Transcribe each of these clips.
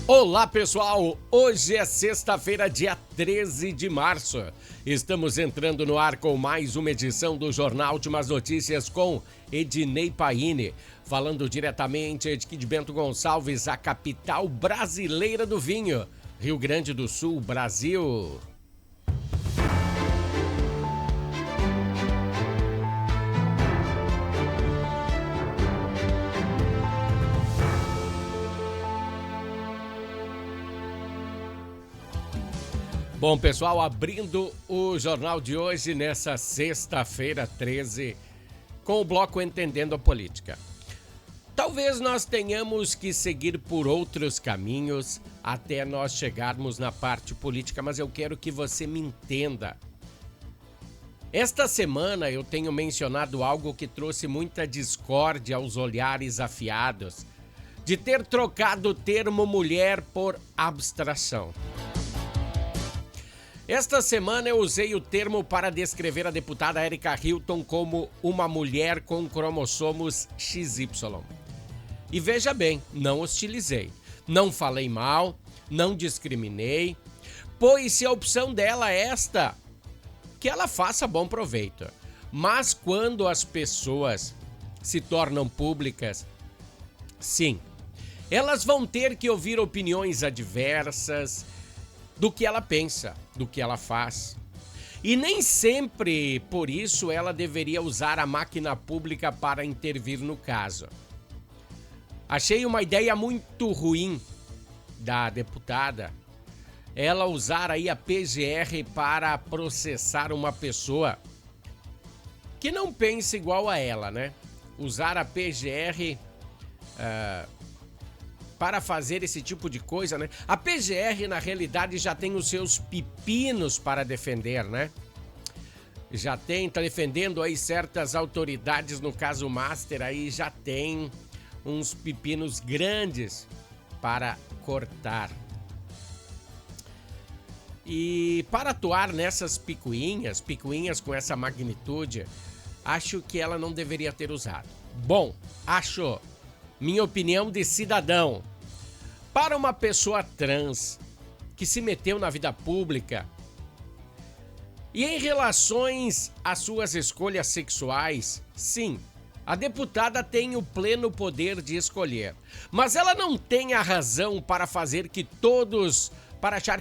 Olá pessoal, hoje é sexta-feira, dia 13 de março. Estamos entrando no ar com mais uma edição do Jornal Últimas Notícias com Ednei Paine, falando diretamente de Bento Gonçalves, a capital brasileira do vinho, Rio Grande do Sul, Brasil. Bom, pessoal, abrindo o jornal de hoje, nessa sexta-feira 13, com o bloco Entendendo a Política. Talvez nós tenhamos que seguir por outros caminhos até nós chegarmos na parte política, mas eu quero que você me entenda. Esta semana eu tenho mencionado algo que trouxe muita discórdia aos olhares afiados, de ter trocado o termo mulher por abstração. Esta semana eu usei o termo para descrever a deputada Érica Hilton como uma mulher com cromossomos XY. E veja bem, não hostilizei, não falei mal, não discriminei, pois se a opção dela é esta, que ela faça bom proveito. Mas quando as pessoas se tornam públicas, sim, elas vão ter que ouvir opiniões adversas, do que ela pensa, do que ela faz. E nem sempre, por isso, ela deveria usar a máquina pública para intervir no caso. Achei uma ideia muito ruim da deputada, ela usar aí a PGR para processar uma pessoa que não pensa igual a ela, né? Usar a PGR para fazer esse tipo de coisa, né? A PGR, na realidade, já tem os seus pepinos para defender, né? Já tem, tá defendendo aí certas autoridades, no caso Master, aí já tem uns pepinos grandes para cortar. E para atuar nessas picuinhas com essa magnitude, acho que ela não deveria ter usado. Bom, acho... Minha opinião de cidadão. Para uma pessoa trans que se meteu na vida pública e em relações às suas escolhas sexuais, sim, a deputada tem o pleno poder de escolher. Mas ela não tem a razão para achar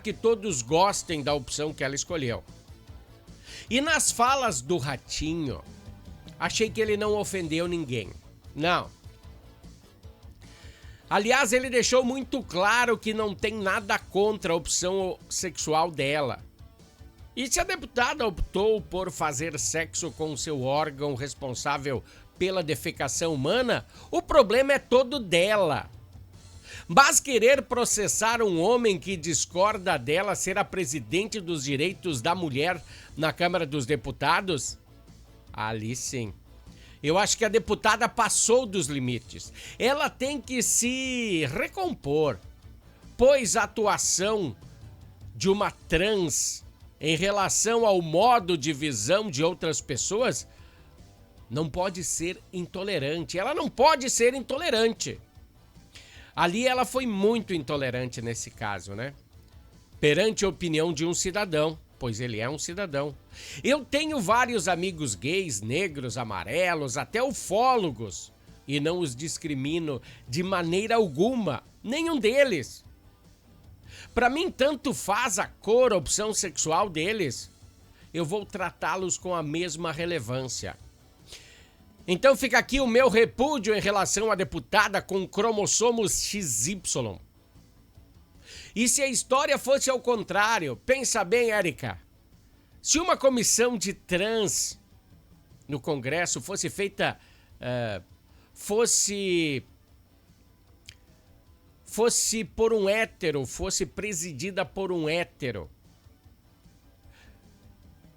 que todos gostem da opção que ela escolheu. E nas falas do Ratinho, achei que ele não ofendeu ninguém. Não. Aliás, ele deixou muito claro que não tem nada contra a opção sexual dela. E se a deputada optou por fazer sexo com seu órgão responsável pela defecação humana, o problema é todo dela. Mas querer processar um homem que discorda dela ser a presidente dos direitos da mulher na Câmara dos Deputados? Ali sim. Eu acho que a deputada passou dos limites. Ela tem que se recompor, pois a atuação de uma trans em relação ao modo de visão de outras pessoas não pode ser intolerante. Ela não pode ser intolerante. Ali ela foi muito intolerante nesse caso, né? Perante a opinião de um cidadão. Pois ele é um cidadão. Eu tenho vários amigos gays, negros, amarelos, até ufólogos, e não os discrimino de maneira alguma, nenhum deles. Para mim, tanto faz a cor, a opção sexual deles, eu vou tratá-los com a mesma relevância. Então fica aqui o meu repúdio em relação à deputada com cromossomos XY. E se a história fosse ao contrário, pensa bem, Érica. Se uma comissão de trans no Congresso fosse feita, fosse por um hétero, fosse presidida por um hétero,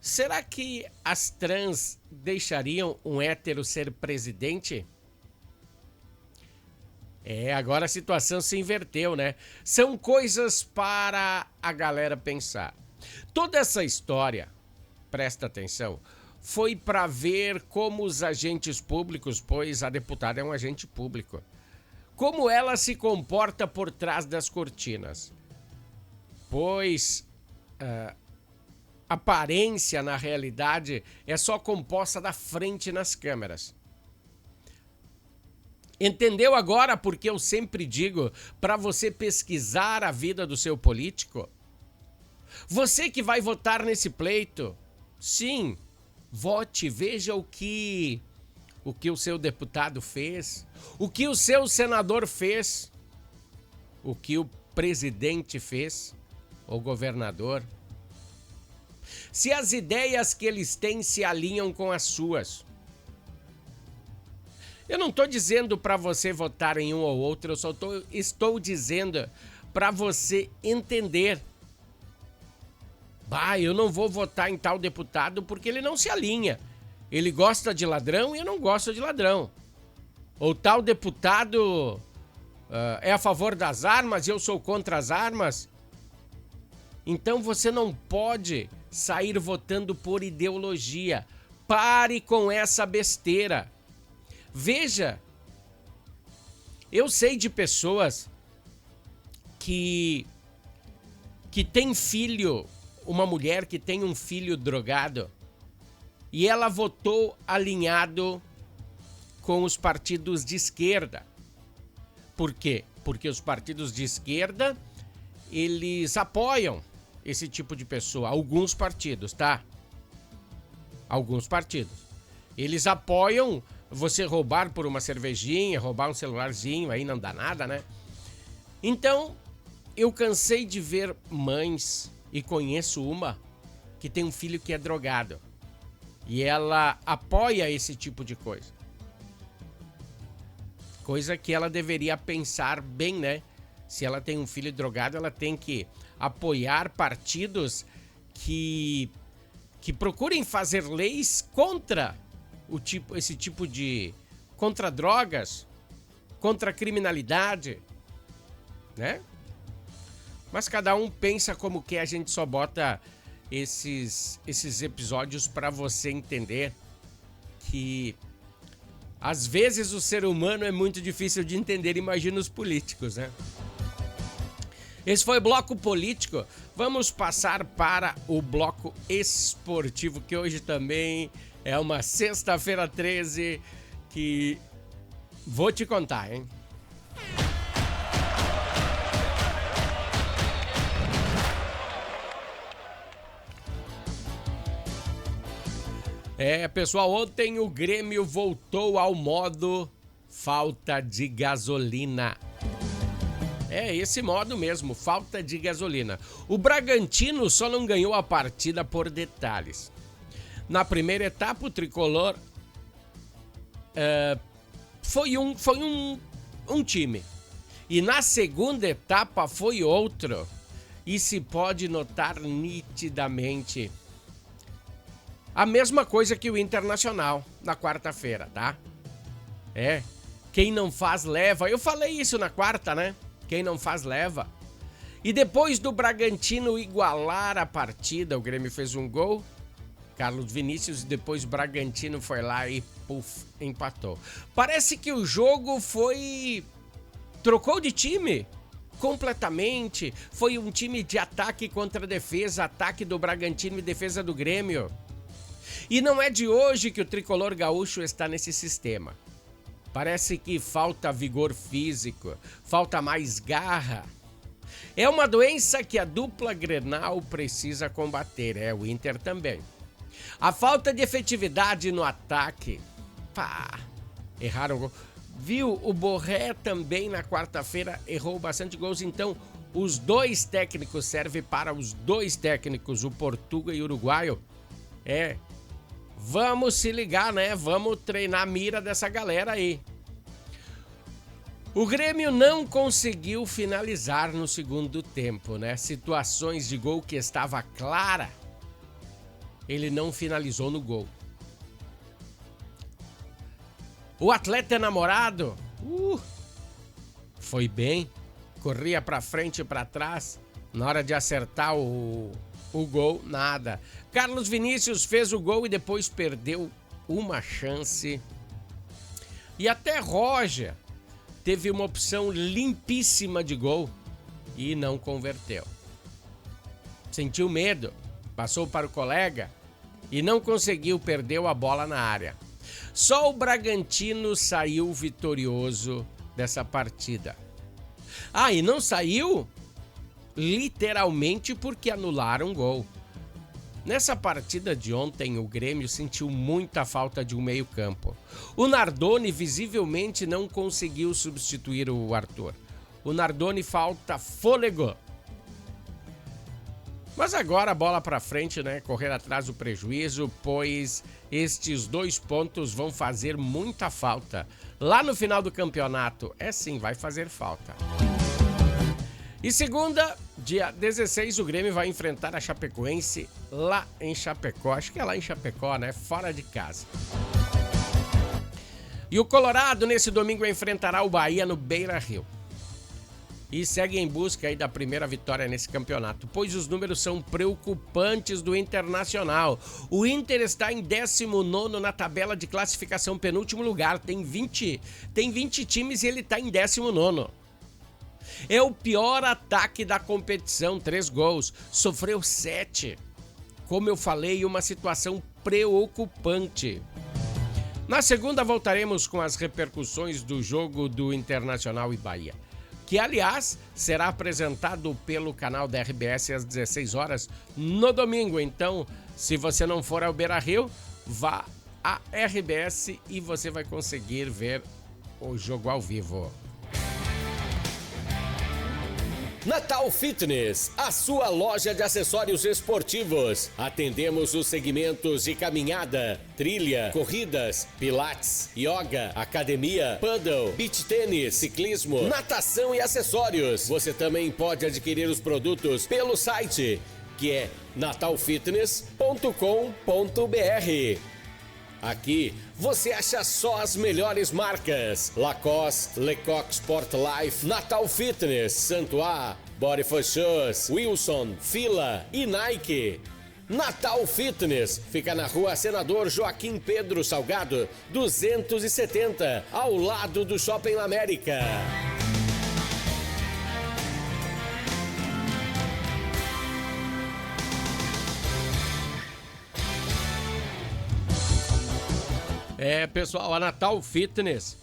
será que as trans deixariam um hétero ser presidente? Agora a situação se inverteu, né? São coisas para a galera pensar. Toda essa história, presta atenção, foi para ver como os agentes públicos, pois a deputada é um agente público, como ela se comporta por trás das cortinas. Pois aparência, na realidade, é só composta da frente nas câmeras. Entendeu agora porque eu sempre digo para você pesquisar a vida do seu político? Você que vai votar nesse pleito, sim, vote, veja o que o seu deputado fez, o que o seu senador fez, o que o presidente fez, o governador. Se as ideias que eles têm se alinham com as suas. Eu não estou dizendo para você votar em um ou outro, eu só estou dizendo para você entender. Eu não vou votar em tal deputado porque ele não se alinha. Ele gosta de ladrão e eu não gosto de ladrão. Ou tal deputado é a favor das armas e eu sou contra as armas. Então você não pode sair votando por ideologia. Pare com essa besteira. Veja, eu sei de pessoas que tem filho, uma mulher que tem um filho drogado, e ela votou alinhado com os partidos de esquerda. Por quê? Porque os partidos de esquerda, eles apoiam esse tipo de pessoa. Alguns partidos, tá? Alguns partidos. Eles apoiam você roubar por uma cervejinha, roubar um celularzinho, aí não dá nada, né? Então, eu cansei de ver mães, e conheço uma, que tem um filho que é drogado. E ela apoia esse tipo de coisa. Coisa que ela deveria pensar bem, né? Se ela tem um filho drogado, ela tem que apoiar partidos que procurem fazer leis contra esse tipo de... contra drogas, contra a criminalidade, né? Mas cada um pensa como que a gente só bota esses episódios para você entender que às vezes o ser humano é muito difícil de entender, imagina os políticos, né? Esse foi o bloco político. Vamos passar para o bloco esportivo, que hoje também é uma sexta-feira 13 que vou te contar, hein? Pessoal, ontem o Grêmio voltou ao modo falta de gasolina. Esse modo mesmo, falta de gasolina. O Bragantino só não ganhou a partida por detalhes. Na primeira etapa, o tricolor foi um time. E na segunda etapa foi outro. E se pode notar nitidamente a mesma coisa que o Internacional na quarta-feira, tá? Quem não faz leva. Eu falei isso na quarta, né? Quem não faz leva. E depois do Bragantino igualar a partida, o Grêmio fez um gol, Carlos Vinícius, e depois o Bragantino foi lá e empatou. Parece que o jogo trocou de time completamente. Foi um time de ataque contra defesa, ataque do Bragantino e defesa do Grêmio. E não é de hoje que o tricolor gaúcho está nesse sistema. Parece que falta vigor físico, falta mais garra. É uma doença que a dupla Grenal precisa combater, o Inter também. A falta de efetividade no ataque. Erraram o gol. Viu, o Borré também na quarta-feira errou bastante gols, então os dois técnicos servem para os dois técnicos, o Portuga e o Uruguaio. Vamos se ligar, né? Vamos treinar a mira dessa galera aí. O Grêmio não conseguiu finalizar no segundo tempo, né? Situações de gol que estava clara, ele não finalizou no gol. O atleta enamorado, foi bem, corria pra frente e pra trás, na hora de acertar o gol, nada. Carlos Vinícius fez o gol e depois perdeu uma chance. E até Roger teve uma opção limpíssima de gol e não converteu. Sentiu medo, passou para o colega e não conseguiu, perdeu a bola na área. Só o Bragantino saiu vitorioso dessa partida. E não saiu literalmente porque anularam um gol. Nessa partida de ontem, o Grêmio sentiu muita falta de um meio-campo. O Nardoni visivelmente não conseguiu substituir o Arthur. O Nardoni falta fôlego. Mas agora a bola pra frente, né? Correr atrás do prejuízo, pois estes 2 pontos vão fazer muita falta. Lá no final do campeonato, sim, vai fazer falta. E segunda, dia 16, o Grêmio vai enfrentar a Chapecoense lá em Chapecó. Acho que é lá em Chapecó, né? Fora de casa. E o Colorado, nesse domingo, enfrentará o Bahia no Beira-Rio. E segue em busca aí da primeira vitória nesse campeonato, pois os números são preocupantes do Internacional. O Inter está em 19º na tabela de classificação, penúltimo lugar. Tem 20 times e ele está em 19º. É o pior ataque da competição, 3 gols, sofreu 7. Como eu falei, uma situação preocupante. Na segunda voltaremos com as repercussões do jogo do Internacional e Bahia, que aliás será apresentado pelo canal da RBS às 16 horas no domingo. Então, se você não for ao Beira-Rio, vá à RBS e você vai conseguir ver o jogo ao vivo. Natal Fitness, a sua loja de acessórios esportivos. Atendemos os segmentos de caminhada, trilha, corridas, pilates, yoga, academia, paddle, beach tênis, ciclismo, natação e acessórios. Você também pode adquirir os produtos pelo site, que é natalfitness.com.br. Aqui você acha só as melhores marcas: Lacoste, Lecoq Sport Life, Natal Fitness, Santois, Body for Shoes, Wilson, Fila e Nike. Natal Fitness fica na rua Senador Joaquim Pedro Salgado, 270, ao lado do Shopping América. Pessoal, a Natal Fitness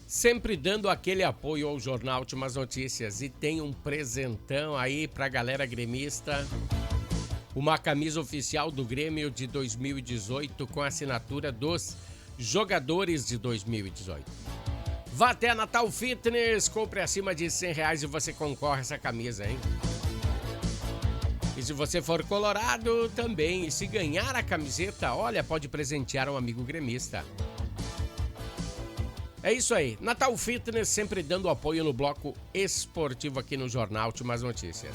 sempre dando aquele apoio ao Jornal Últimas Notícias, e tem um presentão aí pra galera gremista, uma camisa oficial do Grêmio de 2018 com a assinatura dos jogadores de 2018. Vá até a Natal Fitness, compre acima de R$100 e você concorre a essa camisa, hein? E se você for colorado também, e se ganhar a camiseta, olha, pode presentear um amigo gremista. É isso aí, Natal Fitness sempre dando apoio no bloco esportivo aqui no Jornal Últimas Notícias.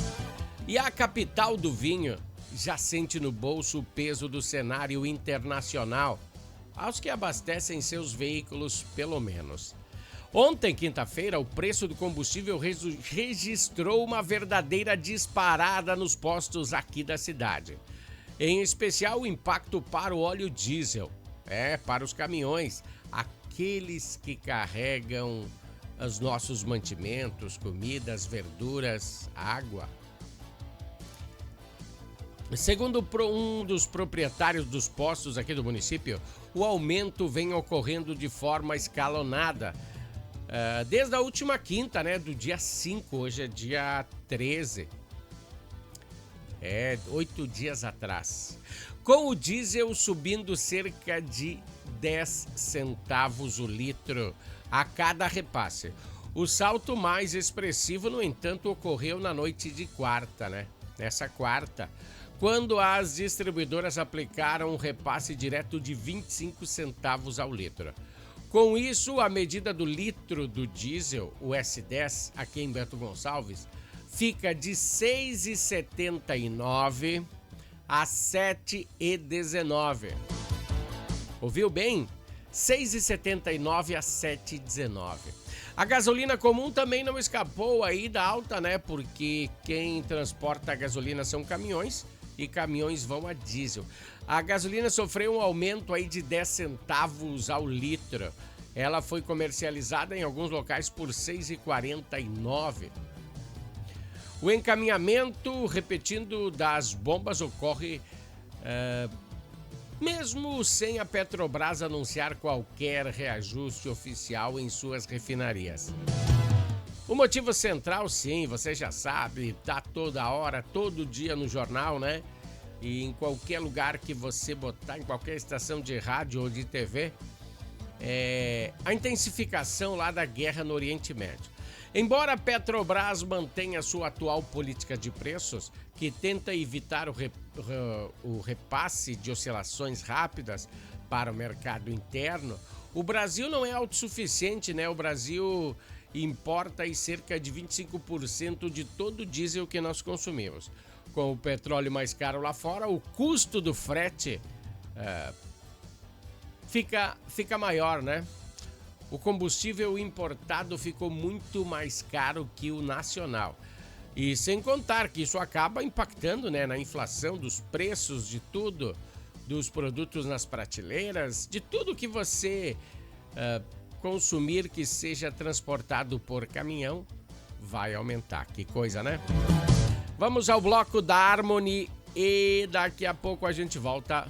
E a capital do vinho já sente no bolso o peso do cenário internacional, aos que abastecem seus veículos pelo menos. Ontem, quinta-feira, o preço do combustível registrou uma verdadeira disparada nos postos aqui da cidade. Em especial, o impacto para o óleo diesel. Para os caminhões, aqueles que carregam os nossos mantimentos, comidas, verduras, água. Segundo um dos proprietários dos postos aqui do município, o aumento vem ocorrendo de forma escalonada. Desde a última quinta, do dia 5, hoje é dia 13. 8 dias atrás. Com o diesel subindo cerca de 10 centavos o litro a cada repasse. O salto mais expressivo, no entanto, ocorreu na noite de quarta, Nessa quarta, quando as distribuidoras aplicaram um repasse direto de 25 centavos ao litro. Com isso, a medida do litro do diesel, o S10, aqui em Bento Gonçalves, fica de R$ 6,79 a R$ 7,19. Ouviu bem? R$ 6,79 a R$ 7,19. A gasolina comum também não escapou aí da alta, Porque quem transporta a gasolina são caminhões e caminhões vão a diesel. A gasolina sofreu um aumento aí de 10 centavos ao litro. Ela foi comercializada em alguns locais por R$ 6,49. O encaminhamento, repetindo, das bombas ocorre mesmo sem a Petrobras anunciar qualquer reajuste oficial em suas refinarias. O motivo central, sim, você já sabe, tá toda hora, todo dia no jornal, né? E em qualquer lugar que você botar, em qualquer estação de rádio ou de TV, a intensificação lá da guerra no Oriente Médio. Embora a Petrobras mantenha sua atual política de preços, que tenta evitar o repasse de oscilações rápidas para o mercado interno, o Brasil não é autossuficiente, né? O Brasil importa aí cerca de 25% de todo o diesel que nós consumimos. Com o petróleo mais caro lá fora, o custo do frete fica maior, né? O combustível importado ficou muito mais caro que o nacional. E sem contar que isso acaba impactando, né, na inflação dos preços de tudo, dos produtos nas prateleiras, de tudo que você consumir que seja transportado por caminhão, vai aumentar. Que coisa, né? Vamos ao bloco da Harmony e daqui a pouco a gente volta.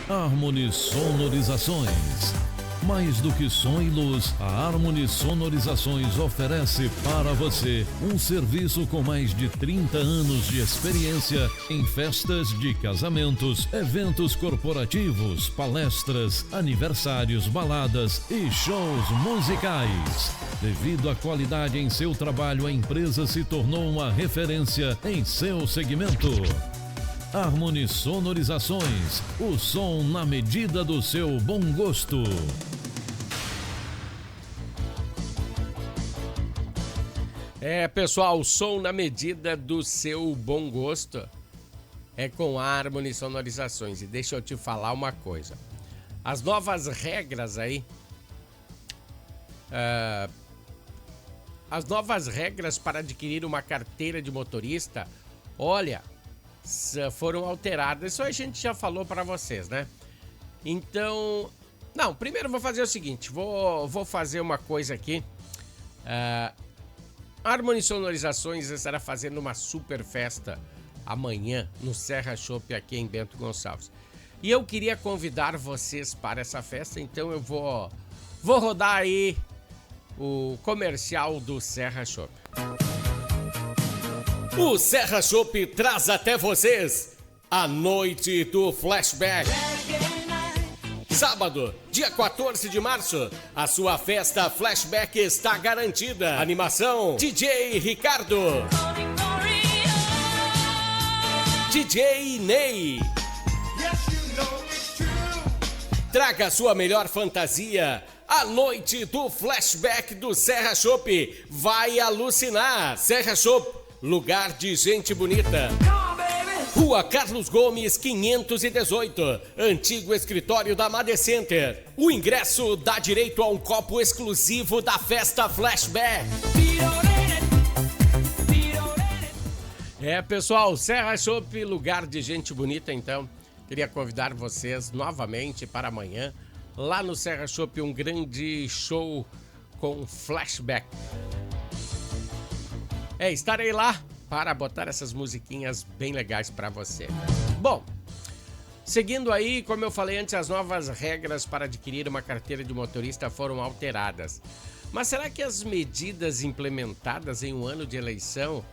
Harmony Sonorizações. Mais do que som e luz, a Harmony Sonorizações oferece para você um serviço com mais de 30 anos de experiência em festas de casamentos, eventos corporativos, palestras, aniversários, baladas e shows musicais. Devido à qualidade em seu trabalho, a empresa se tornou uma referência em seu segmento. Harmony Sonorizações, o som na medida do seu bom gosto. Pessoal, o som na medida do seu bom gosto é com a Harmony Sonorizações. E deixa eu te falar uma coisa. As novas regras aí, as novas regras para adquirir uma carteira de motorista, olha, foram alteradas. Isso a gente já falou para vocês, né? Então, não, primeiro eu vou fazer o seguinte, vou fazer uma coisa aqui. Harmony Sonorizações estará fazendo uma super festa amanhã no Serra Chopp aqui em Bento Gonçalves. E eu queria convidar vocês para essa festa, então eu vou rodar aí o comercial do Serra Chopp. O Serra Chopp traz até vocês a noite do Flashback. Sábado, dia 14 de março, a sua festa Flashback está garantida. Animação, DJ Ricardo, DJ Ney. Traga sua melhor fantasia. A noite do Flashback do Serra Chopp vai alucinar. Serra Chopp, lugar de gente bonita. Rua Carlos Gomes, 518, antigo escritório da Made Center. O ingresso dá direito a um copo exclusivo da festa Flashback. Pessoal, Serra Chopp, lugar de gente bonita, então. Queria convidar vocês novamente para amanhã, lá no Serra Chopp, um grande show com Flashback. Estarei lá para botar essas musiquinhas bem legais para você. Bom, seguindo aí, como eu falei antes, as novas regras para adquirir uma carteira de motorista foram alteradas. Mas será que as medidas implementadas em um ano de eleição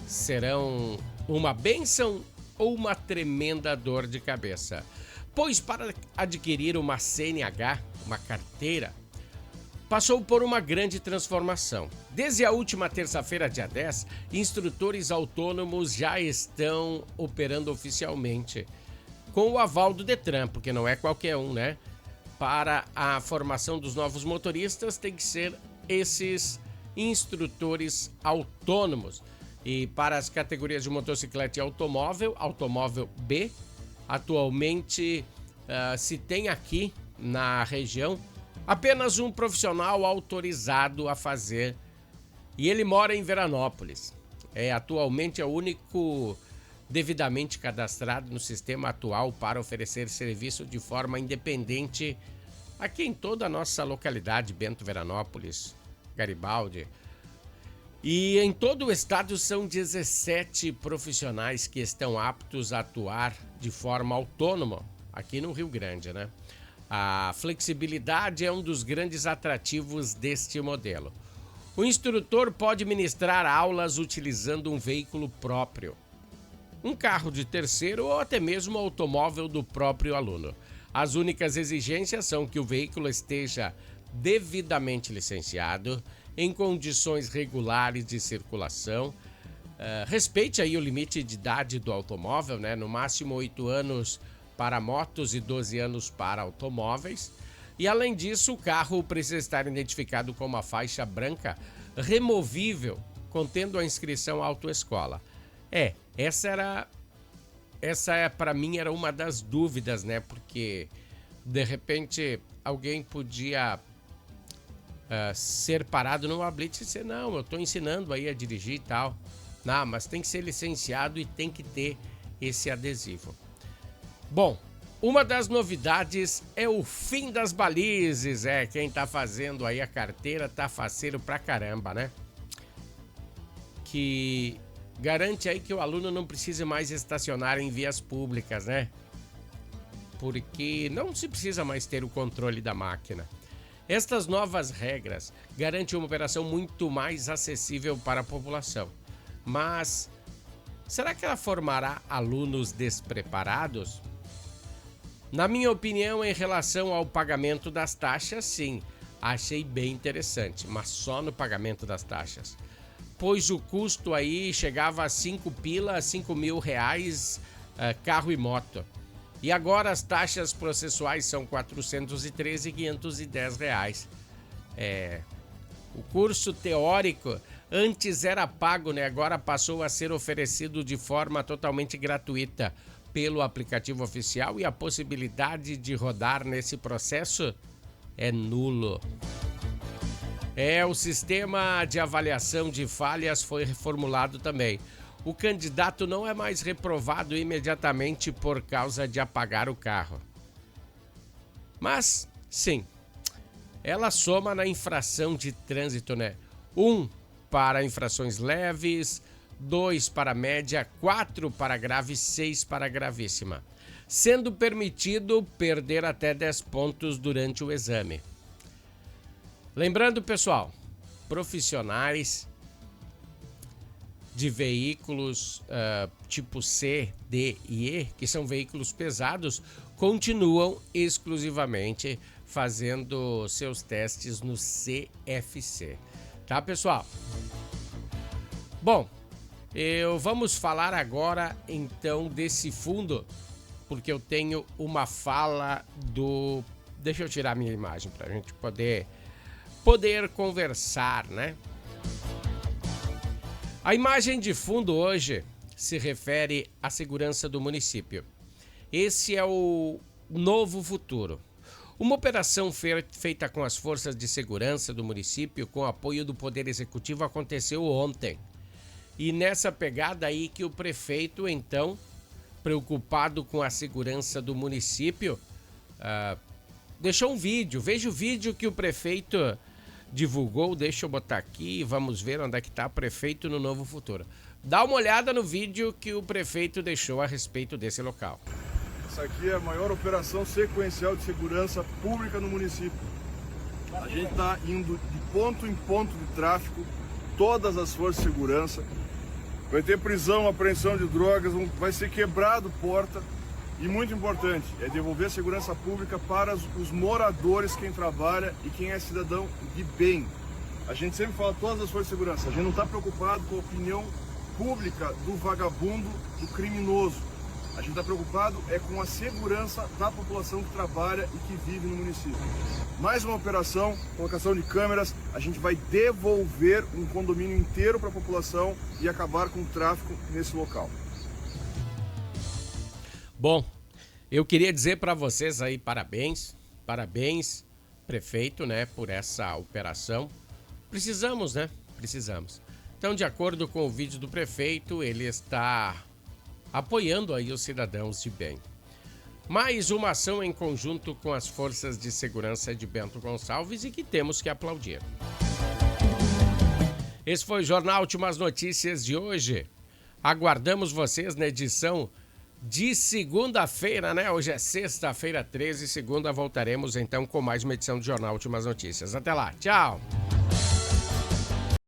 serão uma bênção ou uma tremenda dor de cabeça? Pois para adquirir uma CNH, uma carteira, passou por uma grande transformação. Desde a última terça-feira, dia 10, instrutores autônomos já estão operando oficialmente, com o aval do Detran, porque não é qualquer um, né? Para a formação dos novos motoristas, tem que ser esses instrutores autônomos. E para as categorias de motocicleta e automóvel, automóvel B, atualmente se tem aqui na região apenas um profissional autorizado a fazer, e ele mora em Veranópolis. Atualmente é o único devidamente cadastrado no sistema atual para oferecer serviço de forma independente aqui em toda a nossa localidade, Bento Veranópolis, Garibaldi. E em todo o estado são 17 profissionais que estão aptos a atuar de forma autônoma, aqui no Rio Grande, né? A flexibilidade é um dos grandes atrativos deste modelo. O instrutor pode ministrar aulas utilizando um veículo próprio, um carro de terceiro ou até mesmo um automóvel do próprio aluno. As únicas exigências são que o veículo esteja devidamente licenciado, em condições regulares de circulação, respeite aí o limite de idade do automóvel, né? No máximo 8 anos para motos e 12 anos para automóveis. E além disso, o carro precisa estar identificado com uma faixa branca removível, contendo a inscrição à autoescola. Essa para mim era uma das dúvidas, né? Porque de repente alguém podia ser parado numa blitz e dizer, não, eu estou ensinando aí a dirigir e tal. Não, mas tem que ser licenciado e tem que ter esse adesivo. Bom, uma das novidades é o fim das balizes. Quem tá fazendo aí a carteira tá faceiro pra caramba, né? Que garante aí que o aluno não precise mais estacionar em vias públicas, né? Porque não se precisa mais ter o controle da máquina. Estas novas regras garantem uma operação muito mais acessível para a população. Mas será que ela formará alunos despreparados? Na minha opinião, em relação ao pagamento das taxas, sim, achei bem interessante, mas só no pagamento das taxas. Pois o custo aí chegava a 5 mil reais, carro e moto. E agora as taxas processuais são R$ 413,510 reais. O curso teórico antes era pago, né? Agora passou a ser oferecido de forma totalmente gratuita pelo aplicativo oficial e a possibilidade de rodar nesse processo é nulo. O sistema de avaliação de falhas foi reformulado também. O candidato não é mais reprovado imediatamente por causa de apagar o carro. Mas, sim, ela soma na infração de trânsito, né? 1 para infrações leves, 2 para média, 4 para grave, 6 para gravíssima, sendo permitido perder até 10 pontos durante o exame. Lembrando, pessoal, profissionais de veículos tipo C, D e E, que são veículos pesados, continuam exclusivamente fazendo seus testes no CFC. Tá, pessoal? Bom, vamos falar agora, então, desse fundo, porque eu tenho uma fala do... Deixa eu tirar minha imagem para a gente poder conversar, né? A imagem de fundo hoje se refere à segurança do município. Esse é o novo futuro. Uma operação feita com as forças de segurança do município, com apoio do Poder Executivo, aconteceu ontem. E nessa pegada aí que o prefeito, então, preocupado com a segurança do município, deixou um vídeo. Veja o vídeo que o prefeito divulgou. Deixa eu botar aqui e vamos ver onde é que está o prefeito no Novo Futuro. Dá uma olhada no vídeo que o prefeito deixou a respeito desse local. Essa aqui é a maior operação sequencial de segurança pública no município. A gente está indo de ponto em ponto de tráfico, todas as forças de segurança. Vai ter prisão, apreensão de drogas, vai ser quebrado porta. E muito importante, é devolver a segurança pública para os moradores, quem trabalha e quem é cidadão de bem. A gente sempre fala todas as forças de segurança, a gente não está preocupado com a opinião pública do vagabundo, do criminoso. A gente está preocupado com a segurança da população que trabalha e que vive no município. Mais uma operação, colocação de câmeras, a gente vai devolver um condomínio inteiro para a população e acabar com o tráfico nesse local. Bom, eu queria dizer para vocês aí parabéns, prefeito, né, por essa operação. Precisamos, né? Precisamos. Então, de acordo com o vídeo do prefeito, ele está apoiando aí os cidadãos de bem. Mais uma ação em conjunto com as forças de segurança de Bento Gonçalves e que temos que aplaudir. Esse foi o Jornal Últimas Notícias de hoje. Aguardamos vocês na edição de segunda-feira, né? Hoje é sexta-feira, 13. Segunda voltaremos então com mais uma edição do Jornal Últimas Notícias. Até lá. Tchau.